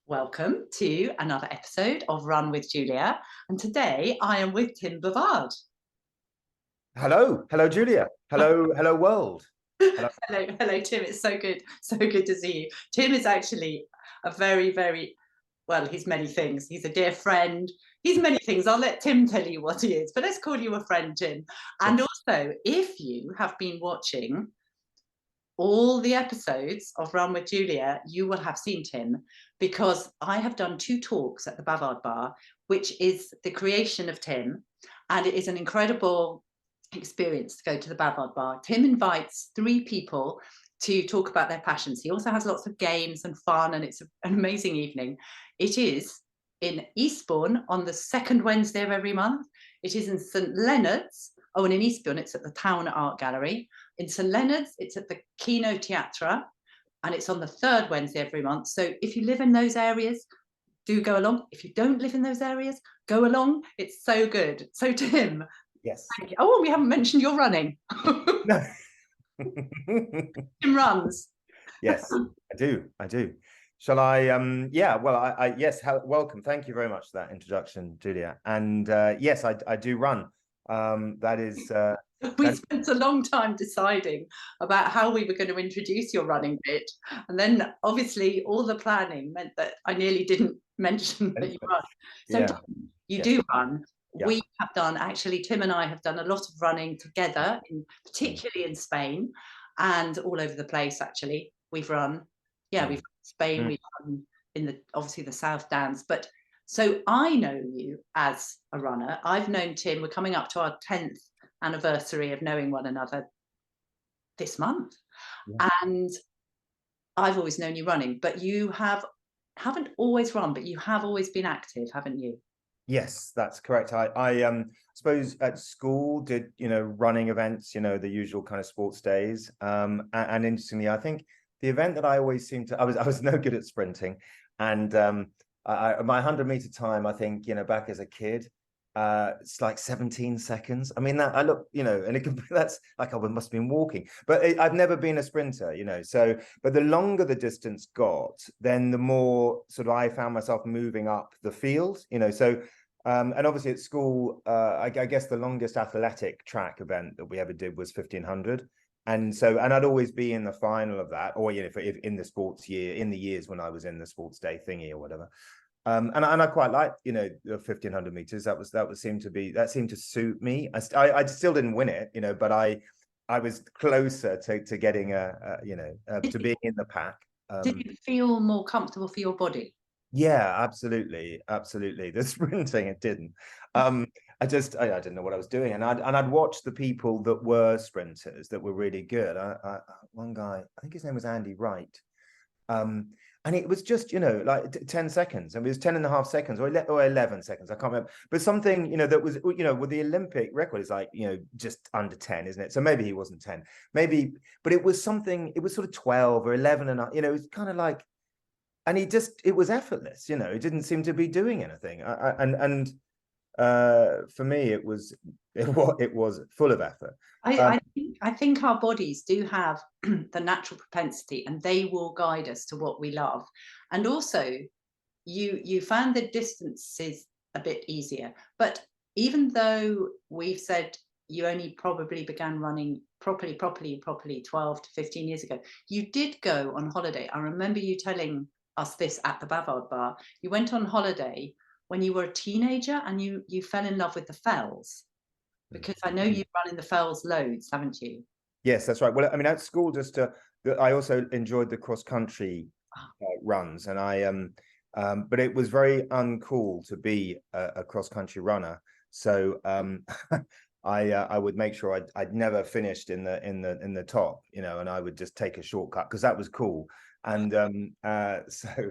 Welcome to another episode of Run with Julia. And today I am with Tim Bavard. Hello, Julia. Hello, world. Hello. Hello, Tim. It's so good to see you. Tim is actually a very, well, he's many things. He's a dear friend. He's many things. I'll let Tim tell you what he is, but let's call you a friend, Tim. And also, if you have been watching all the episodes of Run with Julia, you will have seen Tim, because I have done 2 talks at the Bavard Bar, which is the creation of Tim, and it is an incredible experience to go to the Bavard Bar. Tim invites 3 people to talk about their passions. He also has lots of games and fun, and it's an amazing evening. It is in Eastbourne on the second Wednesday of every month. It is in St Leonard's. Oh, and in Eastbourne, it's at the Town Art Gallery. In St Leonard's, it's at the Kino Teatra, and it's on the third Wednesday every month. So if you live in those areas, do go along. If you don't live in those areas, go along. It's so good. So Tim, Yes. thank you. Oh, we haven't mentioned your running. No. Tim runs. Yes, I do. Shall I? Yeah. Well, yes. Welcome. Thank you very much for that introduction, Julia. And yes, I do run. That is. We spent a long time deciding about how we were going to introduce your running bit, and then obviously all the planning meant that I nearly didn't mention that you run. So Yeah. you Yes. do run. Yeah. We have done, actually, Tim and I have done a lot of running together, particularly in Spain and all over the place. Actually, we've run. Yeah, we've run in Spain. We've run in obviously the South Downs. But so I know you as a runner. I've known Tim. We're coming up to our 10th anniversary of knowing one another this month, and I've always known you running, but you haven't always run, but you have always been active, haven't you? Yes, that's correct. I suppose at school did, running events, the usual kind of sports days. And interestingly, I think the event that I always seemed to, I was no good at sprinting. And my 100-meter time, I think, back as a kid, it's like 17 seconds. I mean, that I look, and it can that's like I must have been walking, but I've never been a sprinter, so, but the longer the distance got, then the more sort of I found myself moving up the field, so and obviously at school, I guess the longest athletic track event that we ever did was 1500. And so, and I'd always be in the final of that, or if in the sports year, in the years when I was in the sports day thingy or whatever. And I quite liked, the 1500 meters. That seemed to suit me. I still didn't win it, but I was closer to getting to being in the pack. Did you feel more comfortable for your body? Yeah, absolutely. The sprinting, it didn't. I didn't know what I was doing, and I'd watch the people that were sprinters that were really good. One guy, I think his name was Andy Wright. And it was just, like 10 seconds. I mean, it was 10 and a half seconds or 11 seconds. I can't remember. But something, that was, with the Olympic record is like, just under 10, isn't it? So maybe he wasn't 10, maybe, but it was something, it was sort of 12 or 11 and, it was kind of like, and it was effortless, he didn't seem to be doing anything. For me, it was full of effort. I think our bodies do have the natural propensity, and they will guide us to what we love. And also, you found the distances a bit easier, but even though we've said you only probably began running properly 12 to 15 years ago, you did go on holiday. I remember you telling us this at the Bavard Bar. You went on holiday when you were a teenager, and you fell in love with the fells, because I know you've run in the fells loads, haven't you? Yes, that's right. Well, I mean, at school, I also enjoyed the cross country runs, and but it was very uncool to be a cross country runner. So I would make sure I'd never finished in the top, and I would just take a shortcut because that was cool. And so.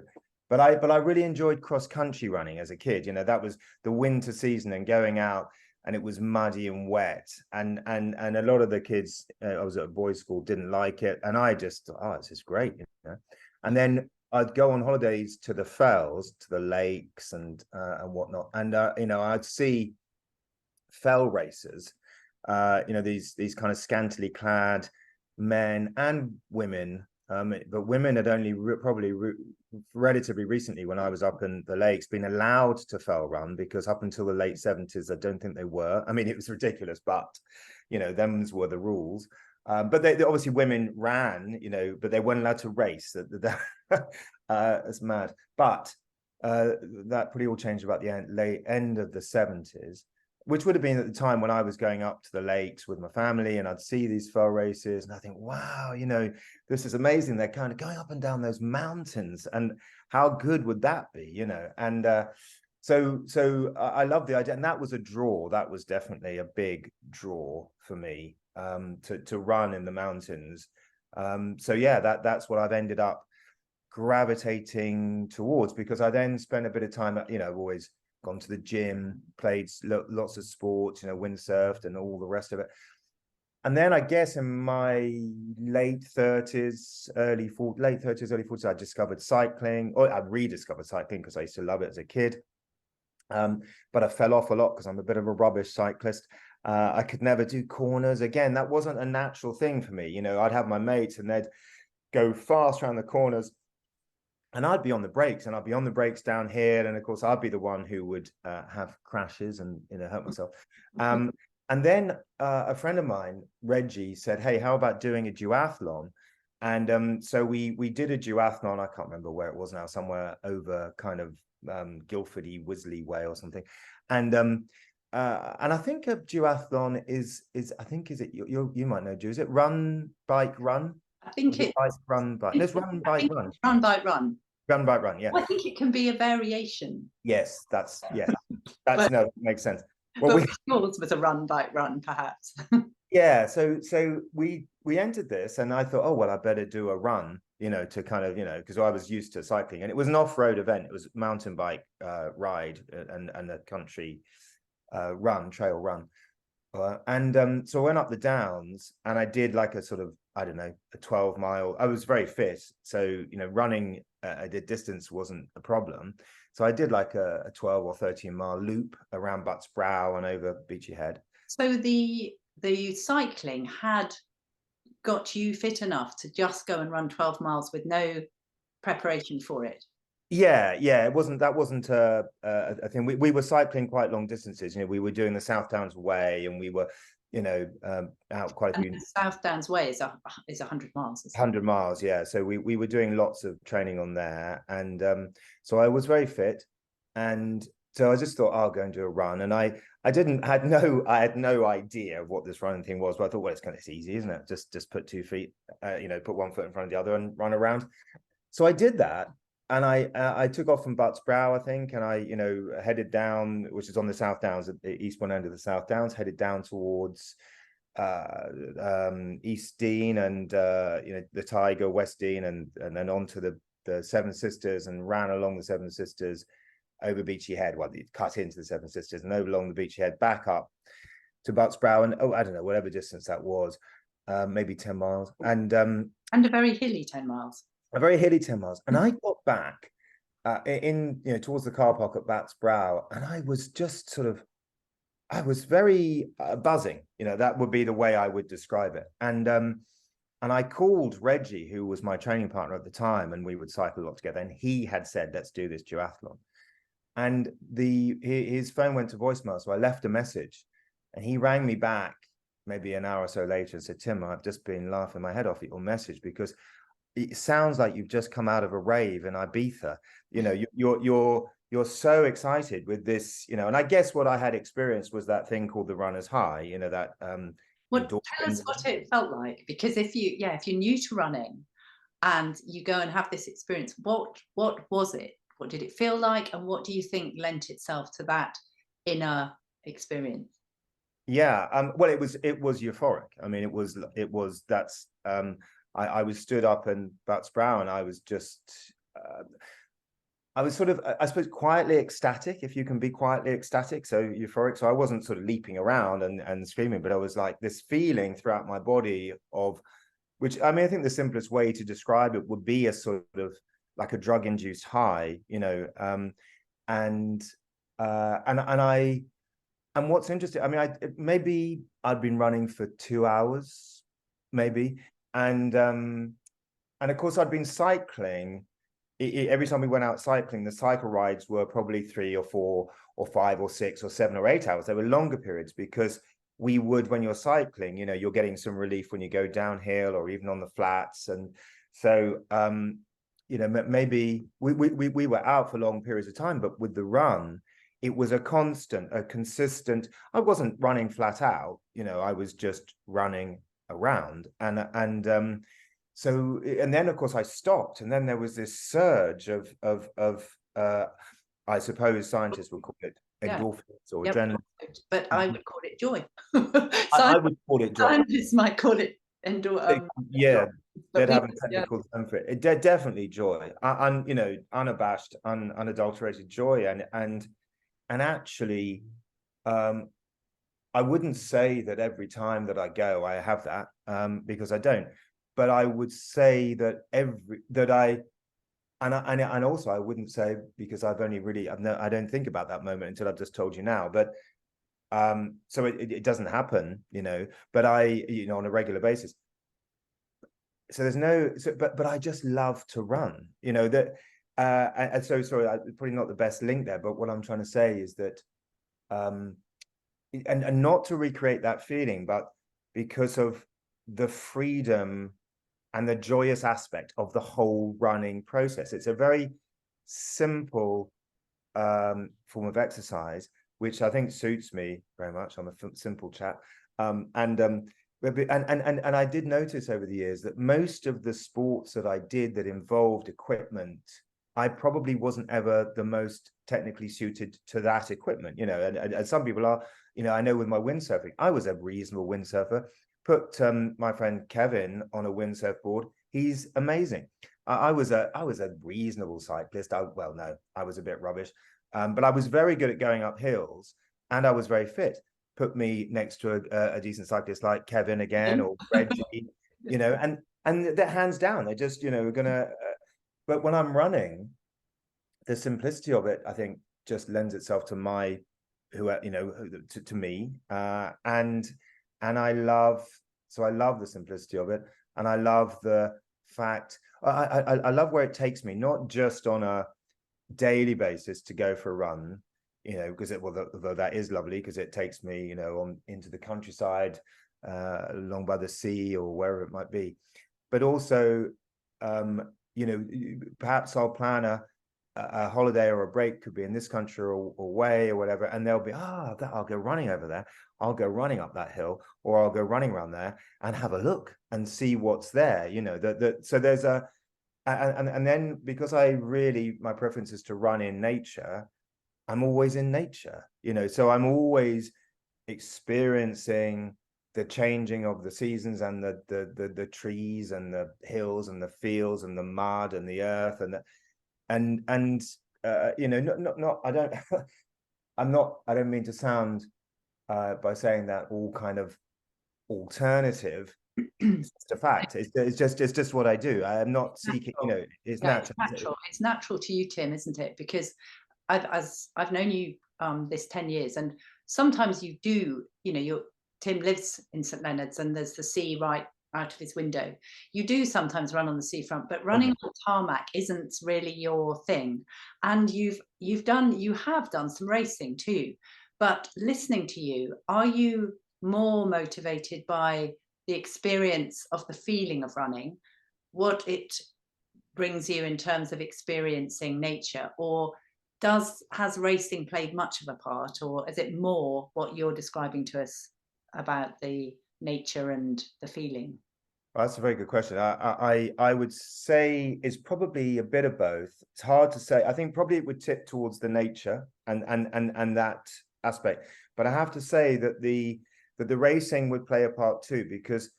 But I really enjoyed cross country running as a kid. That was the winter season and going out, and it was muddy and wet, and a lot of the kids, I was at a boys' school, didn't like it, and I just this is great, And then I'd go on holidays to the fells, to the lakes, and whatnot, and I'd see fell racers, these kind of scantily clad men and women, but women had only relatively recently, when I was up in the lakes, been allowed to fell run, because up until the late 70s, I don't think they were. I mean, it was ridiculous, but them's were the rules. But they obviously, women ran, but they weren't allowed to race. It's mad. But that pretty all changed about the late end of the 70s, which would have been at the time when I was going up to the lakes with my family, and I'd see these fell races and I think, wow, this is amazing. They're kind of going up and down those mountains, and how good would that be, And so I love the idea, and that was a draw. That was definitely a big draw for me, to run in the mountains. So yeah, that's what I've ended up gravitating towards, because I then spent a bit of time, I've always gone to the gym, played lots of sports, windsurfed and all the rest of it. And then I guess in my late 30s, early 40s, I discovered cycling, or I rediscovered cycling, because I used to love it as a kid. But I fell off a lot because I'm a bit of a rubbish cyclist. I could never do corners. Again, that wasn't a natural thing for me. I'd have my mates and they'd go fast around the corners, and I'd be on the brakes, and I'd be on the brakes down here. And of course, I'd be the one who would have crashes and hurt myself. And then a friend of mine, Reggie, said, "Hey, how about doing a duathlon?" And so we did a duathlon. I can't remember where it was now, somewhere over kind of Guildford-y, Wisley way or something. And I think a duathlon is I think, is it, you might know, Ju, is it run, bike, run? I think it's bike, run, bike. No, it's run, bike, run. Run, bike, run. Run, bike, run. Yeah. Well, I think it can be a variation. Yes, that's But- no, makes sense. Well, yours was a run, bike, run, perhaps. Yeah, so we entered this, and I thought, oh well, I better do a run, to kind of, because I was used to cycling, and it was an off-road event. It was mountain bike ride and a country trail run. So I went up the downs, and I did like a sort of, I don't know, a 12-mile. I was very fit, so running a distance wasn't a problem. So I did like a 12 or 13-mile loop around Butts Brow and over Beachy Head. So the cycling had got you fit enough to just go and run 12 miles with no preparation for it? Yeah, that wasn't a thing. We were cycling quite long distances. We were doing the South Downs Way, and we were, out quite a few. South Downs Way is 100 miles. 100 miles, yeah. So we were doing lots of training on there, and so I was very fit, and so I just thought I'll go and do a run, and I had no idea of what this running thing was, but I thought, well, it's easy, isn't it? Just put 2 feet, put one foot in front of the other and run around. So I did that. And I took off from Butts Brow, I think, and I, headed down, which is on the South Downs, at the eastbourne end of the South Downs, headed down towards East Dean and the Tiger, West Dean, and then onto the Seven Sisters, and ran along the Seven Sisters over Beachy Head. Well, you cut into the Seven Sisters and over along the Beachy Head, back up to Butts Brow, and I don't know, whatever distance that was, maybe 10 miles, and a very hilly 10 miles. A very hilly 10 miles. And I got back towards the car park at Butts Brow, and I was just I was very buzzing. That would be the way I would describe it. And I called Reggie, who was my training partner at the time, and we would cycle a lot together. And he had said, let's do this duathlon. And his phone went to voicemail, so I left a message, and he rang me back maybe an hour or so later and said, Tim, I've just been laughing my head off at your message, because it sounds like you've just come out of a rave in Ibiza. You're so excited with this, and I guess what I had experienced was that thing called the runner's high, that well, tell us what it felt like, because if you're new to running and you go and have this experience, what was it? What did it feel like, and what do you think lent itself to that inner experience? Yeah, well, it was euphoric. I mean, I was stood up in Butts Brow, and I was just, I was sort of, I suppose, quietly ecstatic, if you can be quietly ecstatic, so euphoric. So I wasn't sort of leaping around and screaming, but I was like this feeling throughout my body of, which, I mean, I think the simplest way to describe it would be a sort of like a drug-induced high, and what's interesting, I mean, maybe I'd been running for 2 hours, maybe. And and of course I'd been cycling. Every time we went out cycling, the cycle rides were probably 3 or 4 or 5 or 6 or 7 or 8 hours. They were longer periods because we would, when you're cycling, you know, you're getting some relief when you go downhill or even on the flats. And so, you know, maybe we were out for long periods of time, but with the run, it was a consistent. I wasn't running flat out, you know, I was just running around. So, and then of course I stopped, and then there was this surge of I suppose scientists would call it endorphins or adrenaline. But I would call it joy. I would call it joy. Scientists might call it yeah, they'd have a technical term for it. Definitely joy, and you know, unabashed, unadulterated joy, and actually, I wouldn't say that every time that I go I have that, because I don't. But I would say that and also I wouldn't say, because I've only really, I don't think about that moment until I've just told you now. But so it doesn't happen, you know. But you know, on a regular basis. So there's no, but I just love to run, you know. That and so sorry, probably not the best link there. But what I'm trying to say is that, and not to recreate that feeling, but because of the freedom and the joyous aspect of the whole running process. It's a very simple form of exercise, which I think suits me very much. I'm a simple chap. And I did notice over the years that most of the sports that I did that involved equipment, I probably wasn't ever the most technically suited to that equipment, you know, and some people are, you know. I know with my windsurfing, I was a reasonable windsurfer. Put my friend Kevin on a windsurf board, he's amazing. I was a reasonable cyclist. Well, no, I was a bit rubbish, but I was very good at going up hills, and I was very fit. Put me next to a decent cyclist like Kevin again, or Reggie, you know, and they're hands down. They're just, you know, gonna. But when I'm running, the simplicity of it, I think, just lends itself to me, and I love the simplicity of it, and I love the fact, I love where it takes me, not just on a daily basis to go for a run, you know, because although that is lovely, because it takes me, you know, into the countryside, along by the sea or wherever it might be, but also, you know, perhaps I'll plan a holiday or a break, could be in this country or away or whatever, and they'll be, I'll go running over there, I'll go running up that hill, or I'll go running around there and have a look and see what's there, you know. So there's and then, because my preference is to run in nature, I'm always in nature, you know. So I'm always experiencing the changing of the seasons, and the trees and the hills and the fields and the mud and the earth and you know, not I don't I don't mean to sound by saying that all kind of alternative. It's just a fact. It's just what I do. I am not seeking, you know, it's natural. It's natural to you, Tim, isn't it? Because I've known you this 10 years, and sometimes you do, you know, Tim lives in St Leonard's, and there's the sea right out of his window. You do sometimes run on the seafront, but running on tarmac isn't really your thing. And you have done some racing too. But listening to you, are you more motivated by the experience of the feeling of running, what it brings you in terms of experiencing nature, or has racing played much of a part, or is it more what you're describing to us about the nature and the feeling? Well, that's a very good question. I would say it's probably a bit of both. It's hard to say. I think probably it would tip towards the nature and that aspect. But I have to say that the racing would play a part too, because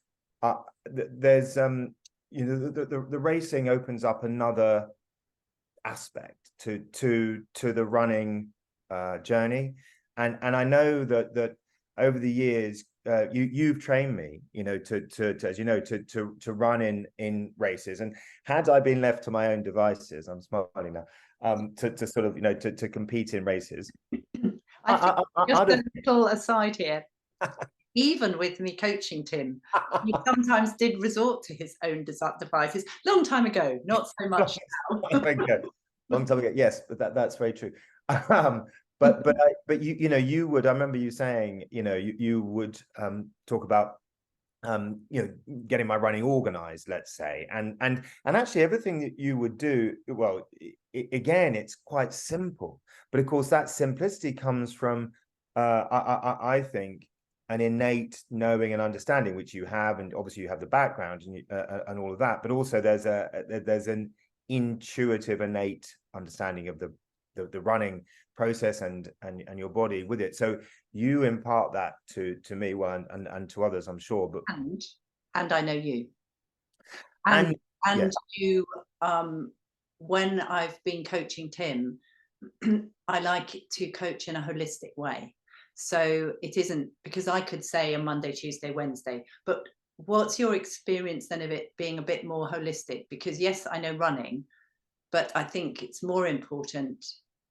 there's you know, the racing opens up another aspect to the running journey, and I know that over the years, you've trained me, you know, to as you know, to run in races. And had I been left to my own devices, I'm smiling now, to sort of, you know, to compete in races. I think just a little aside here. even with me coaching Tim, he sometimes did resort to his own devices. Long time ago, not so much now. Long time ago, yes, but that's very true. But you know, you would, I remember you saying, you know, you would talk about you know, getting my running organized, let's say, and actually everything that you would do, well, again, it's quite simple, but of course that simplicity comes from I think an innate knowing and understanding, which you have, and obviously you have the background and all of that, but also there's an intuitive, innate understanding of the running process and your body with it. So you impart that to me, well, and to others, I'm sure. But and I know you, and yes. you. When I've been coaching Tim, I like it to coach in a holistic way. So it isn't, because I could say a Monday, Tuesday, Wednesday, but what's your experience then of it being a bit more holistic? Because yes, I know running, but I think it's more important,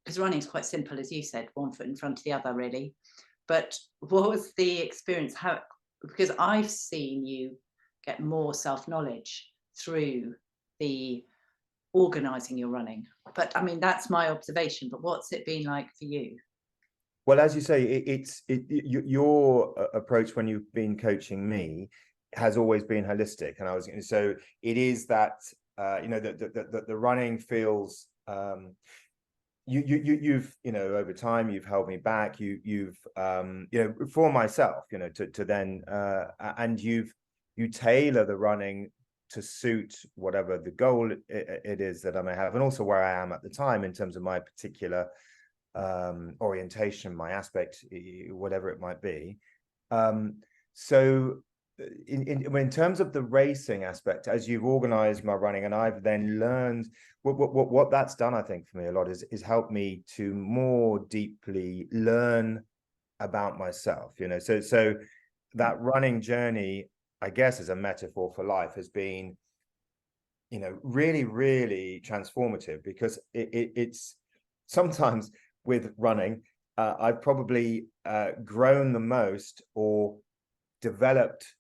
because running is quite simple, as you said, one foot in front of the other, really. But what was the experience? How, because I've seen you get more self-knowledge through the organizing your running. But I mean, that's my observation. But what's it been like for you? Well, as you say, your approach when you've been coaching me has always been holistic, and so it is that you know, the running feels you've, you know, over time you've held me back, you've you know, for myself, you know, to then and you tailor the running to suit whatever the goal it is that I may have, and also where I am at the time in terms of my particular orientation, my aspect, whatever it might be. So in terms of the racing aspect, as you've organized my running, and I've then learned what that's done, I think, for me a lot is helped me to more deeply learn about myself, you know. So that running journey, I guess, as a metaphor for life, has been, you know, really, really transformative, because it's sometimes with running, I've probably grown the most or developed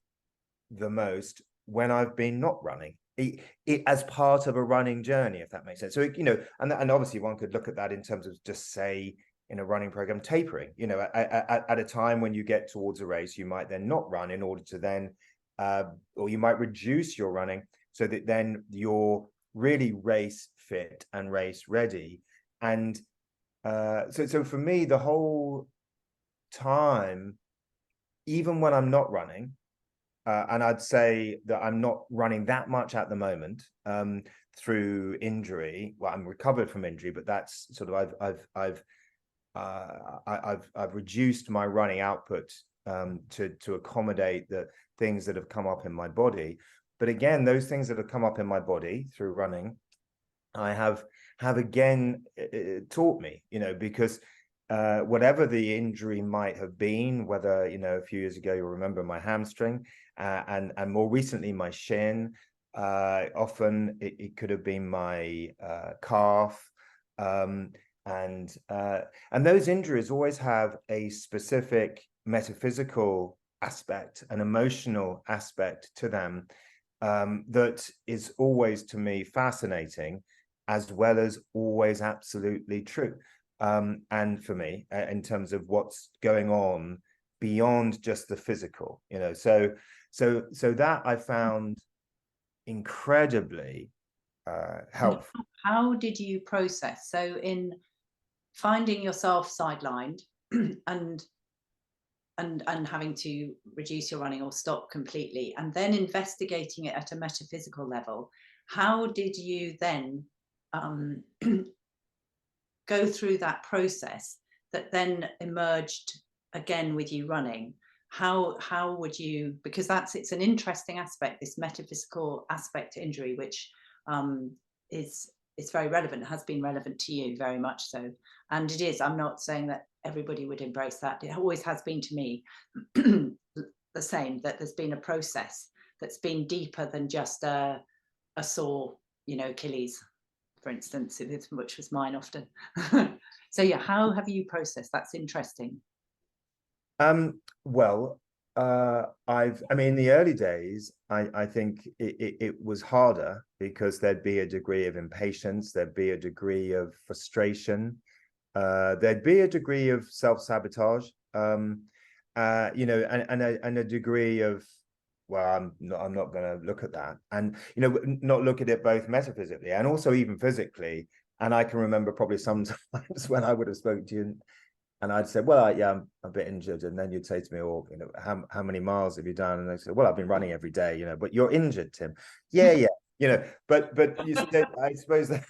the most when I've been not running, it as part of a running journey, if that makes sense. So, you know, and obviously one could look at that in terms of, just say, in a running program, tapering, you know, at a time when you get towards a race, you might then not run in order to then, or you might reduce your running so that then you're really race fit and race ready. And so for me, the whole time, even when I'm not running, and I'd say that I'm not running that much at the moment, through injury. Well, I'm recovered from injury, but that's sort of, I've reduced my running output to accommodate the things that have come up in my body. But again, those things that have come up in my body through running, I have again taught me, you know, because whatever the injury might have been, whether, you know, a few years ago, you'll remember my hamstring, and more recently my shin, often it could have been my calf, and those injuries always have a specific metaphysical aspect, an emotional aspect to them, that is always, to me, fascinating, as well as always absolutely true. And for me, in terms of what's going on beyond just the physical, you know, so that I found incredibly helpful. How did you process? So in finding yourself sidelined and having to reduce your running or stop completely, and then investigating it at a metaphysical level, how did you then go through that process that then emerged again with you running? How would you, because it's an interesting aspect, this metaphysical aspect to injury, which is very relevant, has been relevant to you very much so. And it is, I'm not saying that everybody would embrace that. It always has been to me the same, that there's been a process that's been deeper than just a sore, you know, Achilles, for instance, which was mine often. So yeah, how have you processed? That's interesting. Well, I mean, in the early days, I think it was harder because there'd be a degree of impatience, there'd be a degree of frustration, there'd be a degree of self-sabotage, you know, and a degree of, well, I'm not going to look at that, and you know, not look at it both metaphysically and also even physically. And I can remember probably sometimes when I would have spoken to you, and I'd say, well, yeah, I'm a bit injured. And then you'd say to me, oh, you know, how many miles have you done? And they say, well, I've been running every day, you know, but you're injured, Tim. Yeah, yeah. You know, but you see, I suppose that,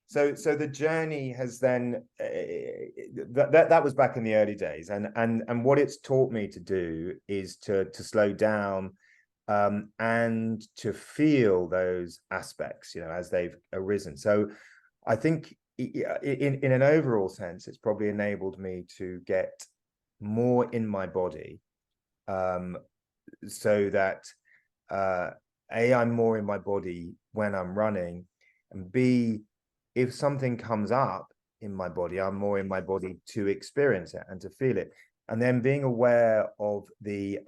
so the journey has then, that was back in the early days. And what it's taught me to do is to slow down, and to feel those aspects, you know, as they've arisen. So I think in an overall sense, it's probably enabled me to get more in my body, so that A, I'm more in my body when I'm running, and B, if something comes up in my body, I'm more in my body to experience it and to feel it. And then being aware of the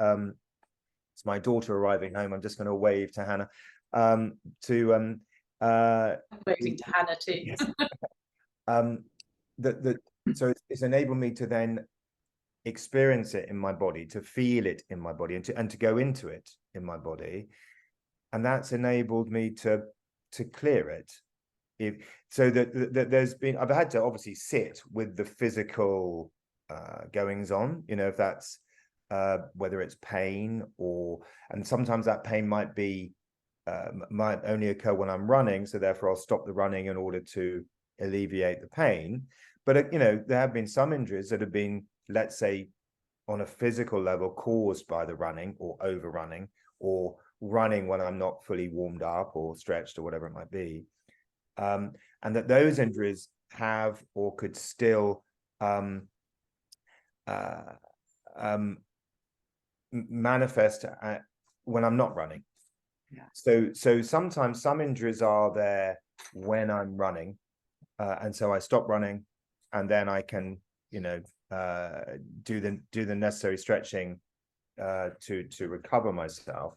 it's my daughter arriving home. I'm just going to wave to Hannah, to Waving to Hannah too. yes. So it's enabled me to then experience it in my body, to feel it in my body, and to go into it in my body, and that's enabled me to clear it. So that there's been, I've had to obviously sit with the physical goings on, you know, if that's whether it's pain, and sometimes that pain might only occur when I'm running, so therefore I'll stop the running in order to alleviate the pain. But you know, there have been some injuries that have been, let's say, on a physical level caused by the running or overrunning or running when I'm not fully warmed up or stretched or whatever it might be, and that those injuries have or could still manifest when I'm not running. Yeah. So sometimes some injuries are there when I'm running, and so I stop running, and then I can, you know, do the necessary stretching to recover myself.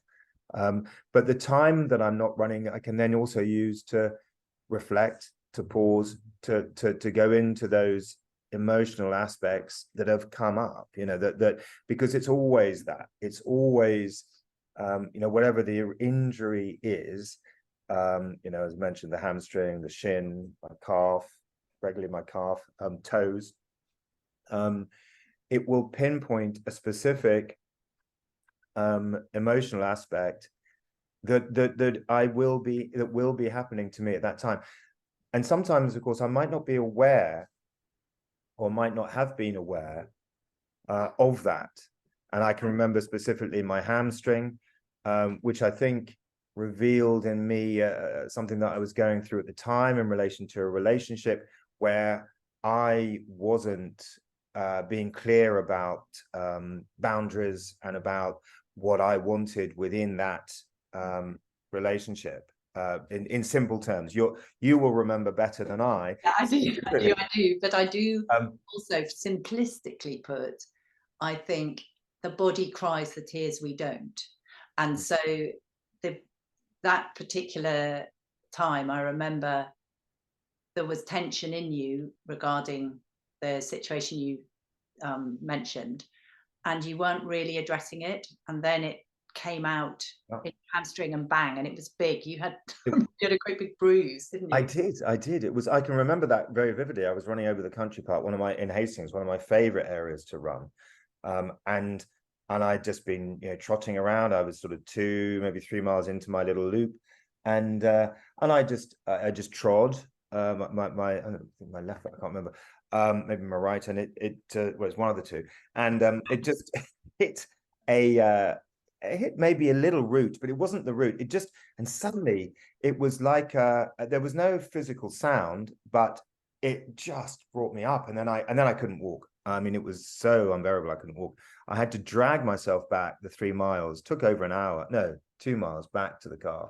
But the time that I'm not running, I can then also use to reflect, to pause, to go into those emotional aspects that have come up, you know, that because it's always you know, whatever the injury is, you know, as mentioned, the hamstring, the shin, my calf, regularly my calf, toes, it will pinpoint a specific emotional aspect that will be happening to me at that time. And sometimes, of course, I might not be aware or might not have been aware of that. And I can remember specifically my hamstring, which I think revealed in me something that I was going through at the time in relation to a relationship where I wasn't being clear about boundaries and about what I wanted within that relationship. In simple terms, you will remember better than I. Yeah, I do. But I do also, simplistically put, I think the body cries the tears we don't. And so that particular time, I remember there was tension in you regarding the situation you mentioned, and you weren't really addressing it. And then it came out in hamstring, and bang, and it was big. You had a great big bruise, didn't you? I did. It was, I can remember that very vividly. I was running over the country park, in Hastings, one of my favorite areas to run. And I'd just been, you know, trotting around. I was sort of 2, maybe 3 miles into my little loop. And I just trod my left foot, I can't remember, maybe my right, and it was one of the two. And it just hit it hit maybe a little root, but it wasn't the root. It just, and suddenly it was like there was no physical sound, but it just brought me up, and then I couldn't walk. I mean, it was so unbearable. I couldn't walk. I had to drag myself back the 3 miles. It took over an hour, no, 2 miles back to the car.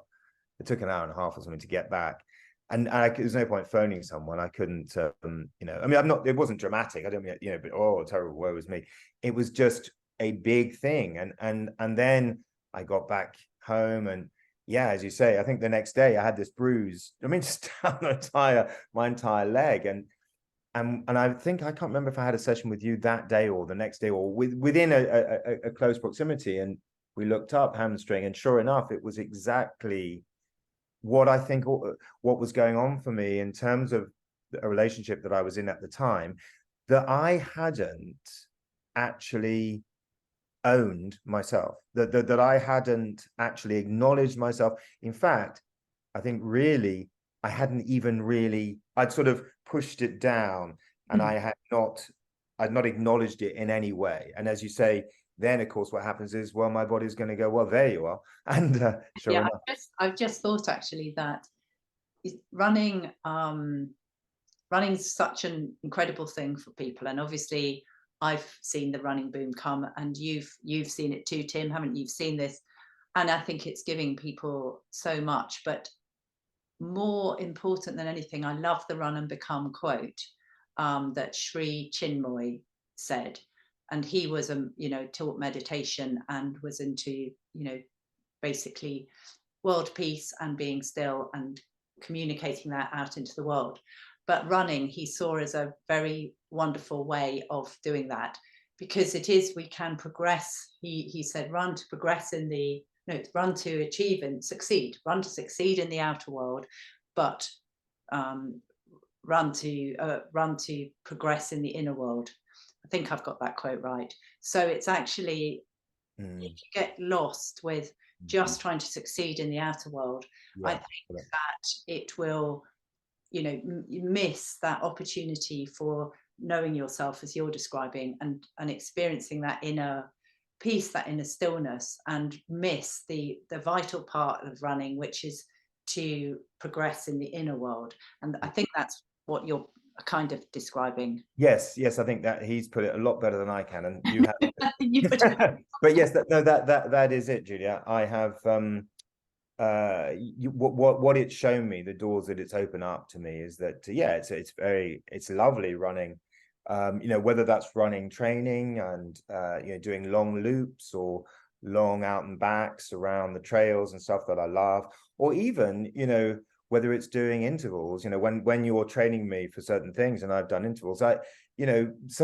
It took an hour and a half or something to get back. And there's no point phoning someone. I couldn't, you know, I mean, it wasn't dramatic. I don't mean, you know, but, oh, terrible, woe is me. It was just a big thing. And then I got back home, and yeah, as you say, I think the next day I had this bruise. I mean, just down my entire leg, and I think, I can't remember if I had a session with you that day or the next day or within a close proximity, and we looked up hamstring, and sure enough, it was exactly what I think what was going on for me in terms of a relationship that I was in at the time, that I hadn't actually owned myself, that I hadn't actually acknowledged myself. In fact, I think really I hadn't even really, I'd sort of pushed it down, and I'd not acknowledged it in any way. And as you say, then of course what happens is, well, my body's going to go, well, there you are. And sure Yeah, enough. I've just thought actually that running running is such an incredible thing for people, and obviously I've seen the running boom come, and you've seen it too, Tim, haven't you? You've seen this, and I think it's giving people so much. But more important than anything, I love the Run and Become quote that Sri Chinmoy said, and he was taught meditation and was into basically world peace and being still and communicating that out into the world. But running, he saw as a very wonderful way of doing that, because we can progress. He said, run to progress in the, no, run to achieve and succeed, run to succeed in the outer world, but run to progress in the inner world. I think I've got that quote right. So it's actually, if you get lost with just trying to succeed in the outer world, I think that it will, miss that opportunity for knowing yourself, as you're describing, and experiencing that inner peace, that inner stillness, and miss the vital part of running, which is to progress in the inner world. And I think that's what you're kind of describing. Yes, I think that he's put it a lot better than I can, and you have. But yes, that is it, Julia. I have what it's shown me, the doors that it's opened up to me, is that it's lovely running, whether that's running training and doing long loops or long out and backs around the trails and stuff that I love, or even whether it's doing intervals, when you're training me for certain things and I've done intervals, some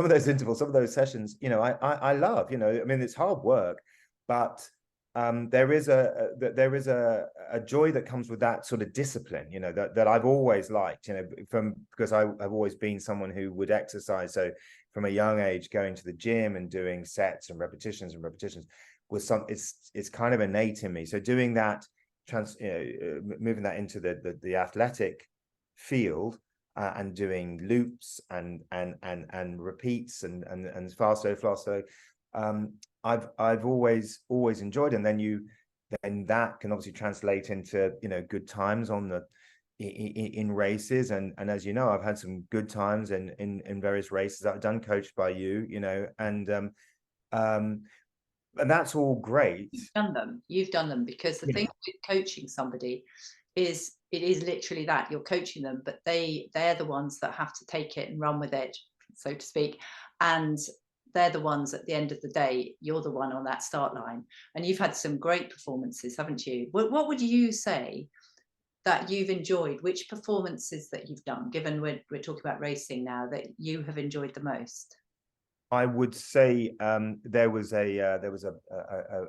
of those intervals, some of those sessions, I love, I mean, it's hard work, but there is a joy that comes with that sort of discipline, that I've always liked, because I've always been someone who would exercise. So from a young age, going to the gym and doing sets and repetitions was it's kind of innate in me. So doing that, moving that into the athletic field, and doing loops and repeats and faster. I've always enjoyed, and then that can obviously translate into good times in races, and as you know, I've had some good times in various races that I've done, coached by you, and that's all great. You've done them because the thing with coaching somebody is, it is literally that you're coaching them, but they're the ones that have to take it and run with it, so to speak, and they're the ones at the end of the day. You're the one on that start line, and you've had some great performances, haven't you? What would you say that you've enjoyed? Which performances that you've done, given we're talking about racing now, that you have enjoyed the most? I would say there was a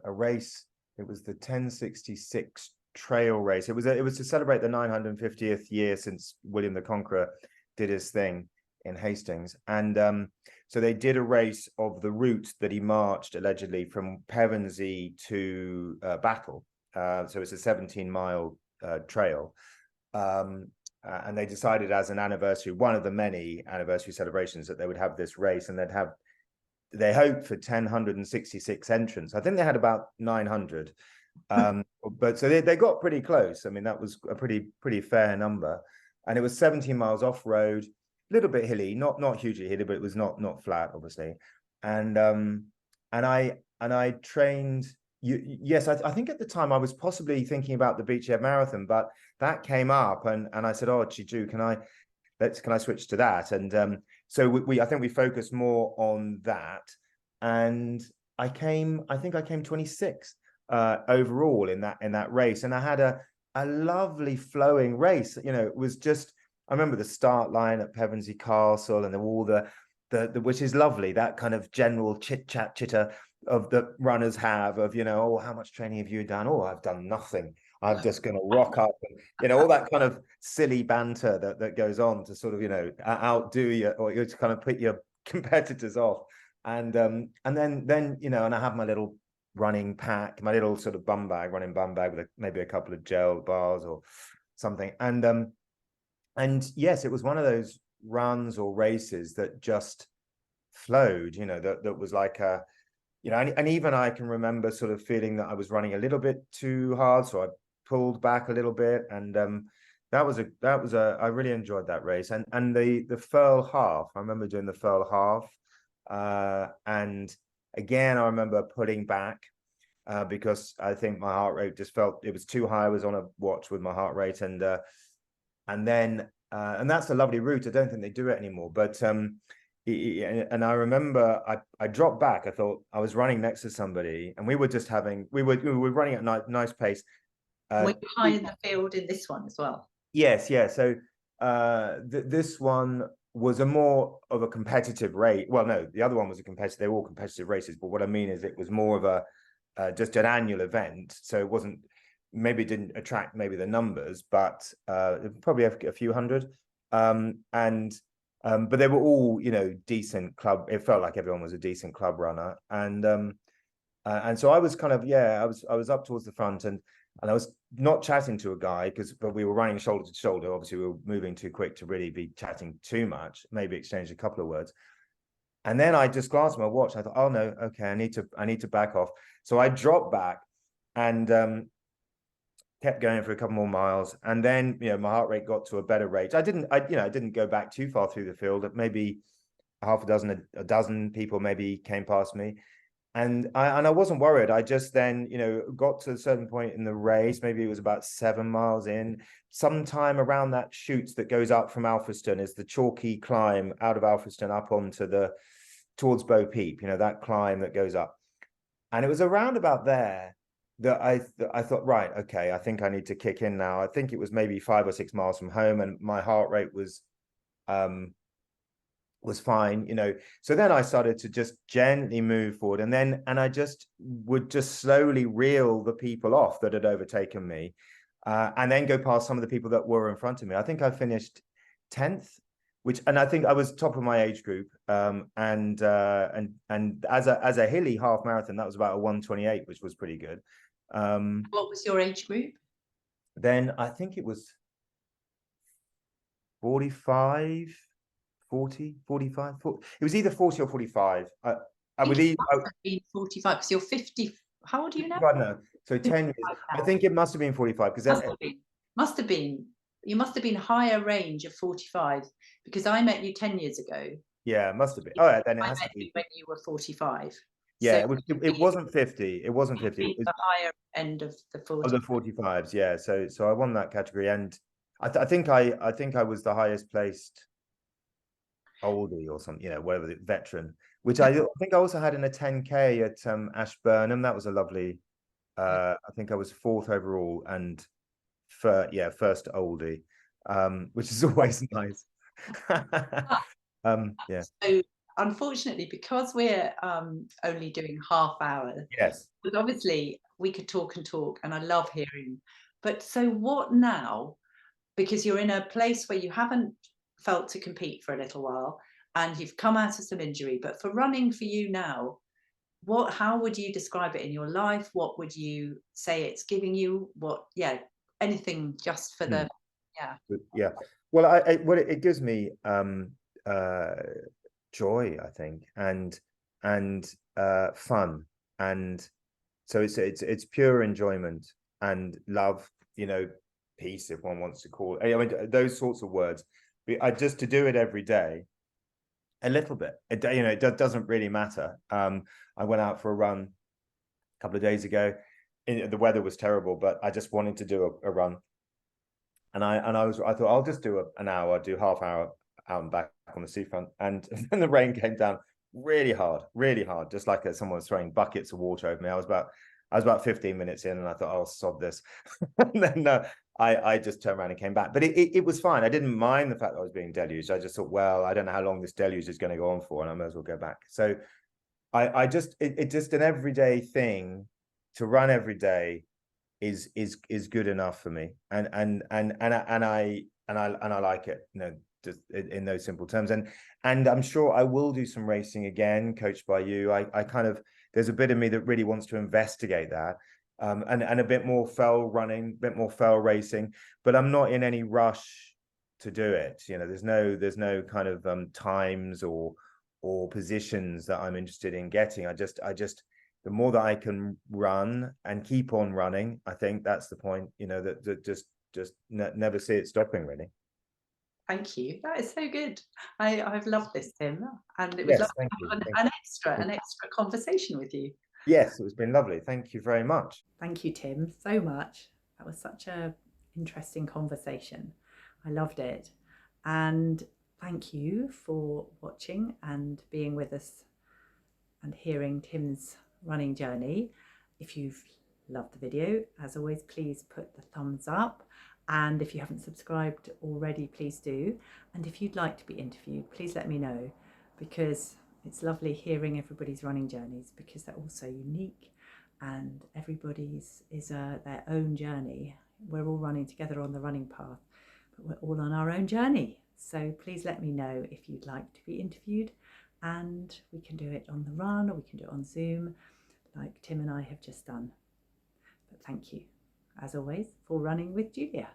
race. It was the 1066 trail race. It was to celebrate the 950th year since William the Conqueror did his thing in Hastings, and so they did a race of the route that he marched allegedly from Pevensey to Battle. So it's a 17-mile trail. And they decided, as an anniversary, one of the many anniversary celebrations, that they would have this race, and they hoped for 1,066 entrants. I think they had about 900, but so they got pretty close. I mean, that was a pretty fair number, and it was 17 miles off road, a little bit hilly, not hugely hilly, but it was not flat, obviously. And I trained. Yes, I think at the time I was possibly thinking about the Beachhead Marathon, but that came up, and I said, "Oh, Chiju, can I switch to that?" And so I think we focused more on that, and I think I came 26th overall in that race, and I had a lovely flowing race. You know, it was just, I remember the start line at Pevensey Castle, and all the which is lovely, that kind of general chit chat chitter of the runners have of, you know, oh, how much training have you done? Oh, I've done nothing. I'm just going to rock up, and, you know, all that kind of silly banter that goes on to sort of, you know, outdo you, or you to kind of put your competitors off. And then you know, and I have my little running pack, my little sort of running bum bag with maybe a couple of gel bars or something. And yes, it was one of those runs or races that just flowed, you know, that was like a, you know, and even I can remember sort of feeling that I was running a little bit too hard, so I pulled back a little bit, and that was a I really enjoyed that race. And the Firle half, I remember doing the Firle half, and again I remember pulling back because I think my heart rate just felt it was too high. I was on a watch with my heart rate, and then and that's a lovely route. I don't think they do it anymore, but and I remember I dropped back. I thought I was running next to somebody, and we were running at a nice pace. We're behind in the field in this one as well. Yes, yeah. So this one was a more of a competitive race. Well, no, the other one was a competitive. They were all competitive races, but what I mean is it was more of a just an annual event. So it wasn't, maybe it didn't attract maybe the numbers, but probably a few hundred. But they were all, you know, decent club. It felt like everyone was a decent club runner, and so I was kind of, yeah, I was up towards the front, and I was not chatting to a guy but we were running shoulder to shoulder. Obviously, we were moving too quick to really be chatting too much. Maybe exchanged a couple of words, and then I just glanced at my watch. I thought, oh no, okay, I need to back off. So I dropped back and kept going for a couple more miles, and then, you know, my heart rate got to a better rate. I didn't go back too far through the field. Maybe half a dozen people maybe came past me. And I wasn't worried. I just then, you know, got to a certain point in the race. Maybe it was about 7 miles in, sometime around that chute that goes up from Alfriston, is the chalky climb out of Alfriston up onto towards Bo Peep, you know, that climb that goes up. And it was around about there that I thought, right, okay, I think I need to kick in now. I think it was maybe 5 or 6 miles from home, and my heart rate was fine, you know. So then I started to just gently move forward, and I just would just slowly reel the people off that had overtaken me, and then go past some of the people that were in front of me. I think I finished 10th, and I think I was top of my age group, and as a hilly half marathon, that was about a 1:28, which was pretty good. What was your age group? Then I think it was 45, 40, 45, 40. It was either 40 or 45. I would either be 45 because you're 50. How old are you now? No, so 10 years. I think it must have been 45 because must have been. You must have been higher range of 45 because I met you 10 years ago. Yeah, it must have been. Oh, yeah, then it I has to met be you when you were 45. Yeah, So it wasn't 50. It wasn't 50. It was the higher end of the 40. of the 45s. Yeah, so I won that category, and I think I was the highest placed oldie or something, you know, whatever, the veteran, which I think I also had in a 10K at Ashburnham. That was a lovely. I think I was 4th overall and first oldie, which is always nice. Yeah. So unfortunately, because we're only doing half hour, Yes. but obviously we could talk and talk, and I love hearing. But so what now? Because you're in a place where you haven't felt to compete for a little while, and you've come out of some injury. But for running for you now, how would you describe it in your life? What would you say it's giving you? Anything just for the yeah. Well, it gives me joy, I think, and fun, and so it's pure enjoyment and love, you know, peace, if one wants to call it. I mean, those sorts of words. Just to do it every day, a little bit. It doesn't really matter. I went out for a run a couple of days ago. The weather was terrible, but I just wanted to do a run. And I thought I'll just do an hour, do half hour out and back on the seafront. And then the rain came down really hard, just like someone was throwing buckets of water over me. I was about 15 minutes in, and I thought, "Oh, sod this," and then I just turned around and came back. But it was fine. I didn't mind the fact that I was being deluged. I just thought, well, I don't know how long this deluge is going to go on for, and I may as well go back. So I just it just an everyday thing to run every day is good enough for me, and I like it, you know, just in those simple terms. And I'm sure I will do some racing again, coached by you. I kind of, there's a bit of me that really wants to investigate that, and a bit more fell running, a bit more fell racing, but I'm not in any rush to do it. You know, there's no kind of times or positions that I'm interested in getting. I just the more that I can run and keep on running, I think that's the point, you know, that just never see it stopping, really. Thank you. That is so good. I've loved this, Tim, and it was Yes, lovely thank to you. have Thank an extra conversation with you. Yes, it's been lovely. Thank you very much. Thank you, Tim, so much. That was such a interesting conversation. I loved it. And thank you for watching and being with us and hearing Tim's running journey. If you've loved the video, as always, please put the thumbs up. And if you haven't subscribed already, please do. And if you'd like to be interviewed, please let me know, because it's lovely hearing everybody's running journeys, because they're all so unique and everybody's is their own journey. We're all running together on the running path, but we're all on our own journey. So please let me know if you'd like to be interviewed, and we can do it on the run, or we can do it on Zoom like Tim and I have just done. But thank you, as always, for running with Julia.